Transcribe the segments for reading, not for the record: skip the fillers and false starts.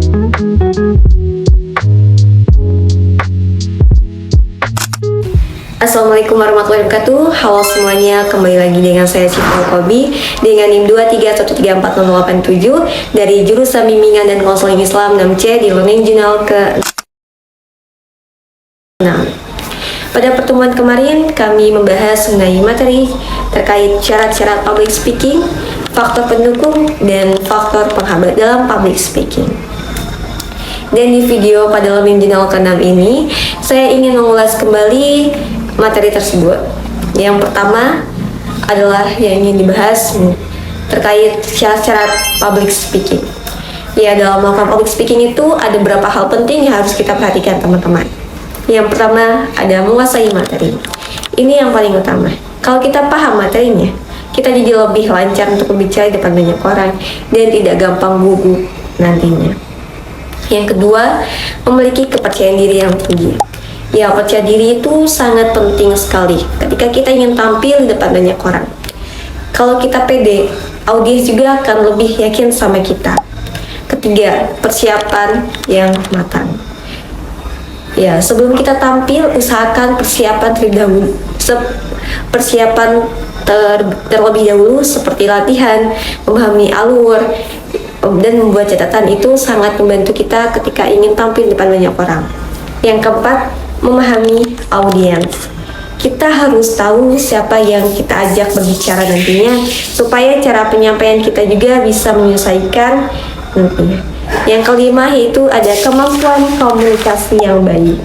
Assalamualaikum warahmatullahi wabarakatuh. Halo semuanya, kembali lagi dengan saya Syifa Kobi dengan NIM 231340087 dari jurusan Bimbingan dan Konseling Islam 6C di Learning Journal ke-6. Pada pertemuan kemarin kami membahas mengenai materi terkait syarat-syarat public speaking, faktor pendukung, dan faktor penghambat dalam public speaking. Dan di video pada Learning Journal ke-6 ini, saya ingin mengulas kembali materi tersebut. Yang pertama adalah yang ingin dibahas terkait syarat-syarat public speaking. Ya, dalam melakukan public speaking itu ada beberapa hal penting yang harus kita perhatikan, teman-teman. Yang pertama ada menguasai materi. Ini yang paling utama. Kalau kita paham materinya, kita jadi lebih lancar untuk berbicara di depan banyak orang dan tidak gampang gugup nantinya. Yang kedua, memiliki kepercayaan diri yang tinggi. Ya, percaya diri itu sangat penting sekali ketika kita ingin tampil di depan banyak orang. Kalau kita pede, audiens juga akan lebih yakin sama kita. Ketiga, persiapan yang matang. Ya, sebelum kita tampil, usahakan persiapan terlebih dahulu seperti latihan, memahami alur, dan membuat catatan. Itu sangat membantu kita ketika ingin tampil di depan banyak orang. Yang keempat, memahami audiens. Kita harus tahu siapa yang kita ajak berbicara nantinya supaya cara penyampaian kita juga bisa menyesuaikan nantinya. Yang kelima yaitu ada kemampuan komunikasi yang baik.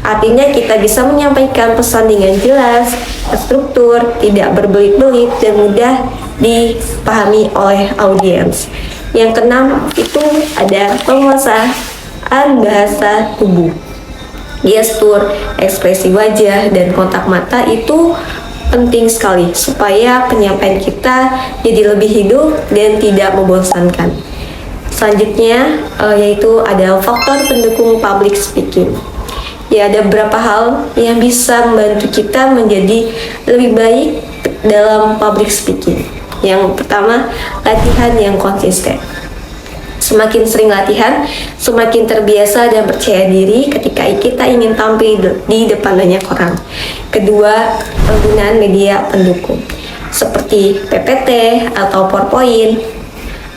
Artinya kita bisa menyampaikan pesan dengan jelas, terstruktur, tidak berbelit-belit, dan mudah dipahami oleh audiens. Yang keenam itu ada penguasaan bahasa tubuh. Gestur, ekspresi wajah, dan kontak mata itu penting sekali supaya penyampaian kita jadi lebih hidup dan tidak membosankan. Selanjutnya yaitu ada faktor pendukung public speaking. Ya, ada beberapa hal yang bisa membantu kita menjadi lebih baik dalam public speaking. Yang pertama, latihan yang konsisten. Semakin sering latihan, semakin terbiasa dan percaya diri ketika kita ingin tampil di depan banyak orang. Kedua, penggunaan media pendukung seperti PPT atau PowerPoint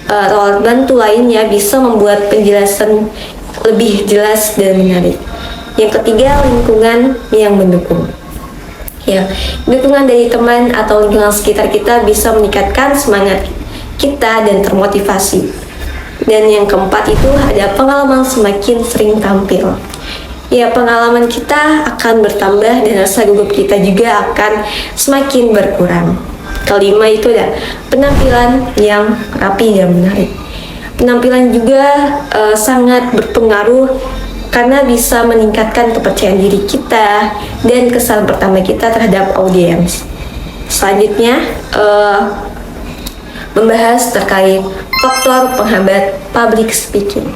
atau alat bantu lainnya bisa membuat penjelasan lebih jelas dan menarik. Yang ketiga, lingkungan yang mendukung. Ya, dukungan dari teman atau lingkungan sekitar kita bisa meningkatkan semangat kita dan termotivasi. Dan yang keempat itu ada pengalaman semakin sering tampil. Ya, pengalaman kita akan bertambah dan rasa gugup kita juga akan semakin berkurang. Kelima itu ada penampilan yang rapi dan menarik. Penampilan juga sangat berpengaruh karena bisa meningkatkan kepercayaan diri kita dan kesan pertama kita terhadap audiens. Selanjutnya membahas terkait faktor penghambat public speaking.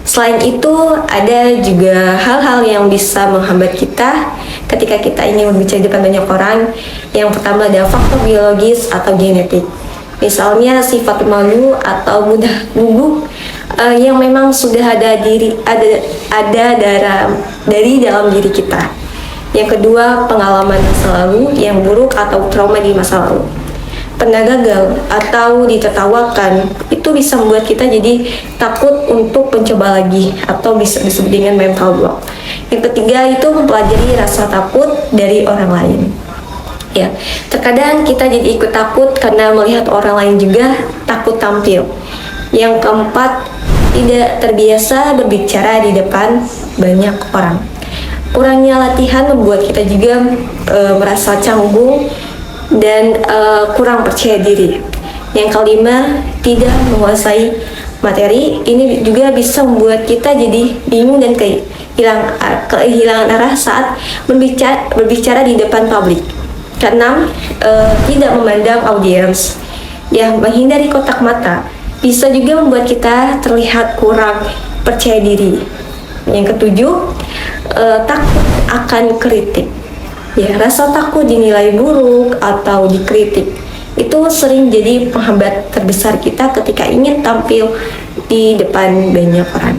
Selain itu, ada juga hal-hal yang bisa menghambat kita ketika kita ingin berbicara di depan banyak orang. Yang pertama ada faktor biologis atau genetik. Misalnya sifat malu atau mudah gugup yang memang sudah ada dari dalam diri kita. Yang kedua, pengalaman masa lalu yang buruk atau trauma di masa lalu. Pernah gagal atau ditertawakan itu bisa membuat kita jadi takut untuk mencoba lagi atau bisa disebut dengan mental block. Yang ketiga itu mempelajari rasa takut dari orang lain. Ya, terkadang kita jadi ikut takut karena melihat orang lain juga takut tampil. Yang keempat, tidak terbiasa berbicara di depan banyak orang. Kurangnya latihan membuat kita juga merasa canggung dan kurang percaya diri. Yang kelima, tidak menguasai materi. Ini juga bisa membuat kita jadi bingung dan kehilangan arah saat berbicara di depan publik. Keenam, tidak memandang audiens. Ya, menghindari kontak mata bisa juga membuat kita terlihat kurang percaya diri. Yang ketujuh, takut akan kritik. Ya, rasa takut dinilai buruk atau dikritik itu sering jadi penghambat terbesar kita ketika ingin tampil di depan banyak orang.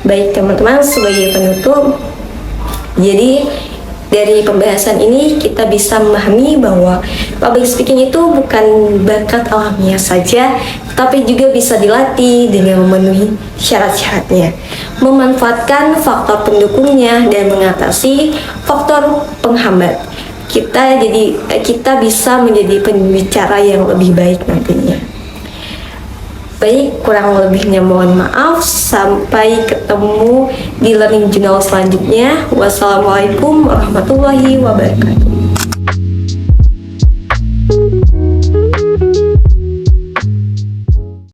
Baik teman-teman, sebagai penutup, jadi dari pembahasan ini kita bisa memahami bahwa public speaking itu bukan bakat alamiah saja, tapi juga bisa dilatih dengan memenuhi syarat-syaratnya, memanfaatkan faktor pendukungnya dan mengatasi faktor penghambat. Kita bisa menjadi pembicara yang lebih baik nantinya. Baik, kurang lebihnya mohon maaf. Sampai ketemu di Learning Journal selanjutnya. Wassalamualaikum warahmatullahi wabarakatuh.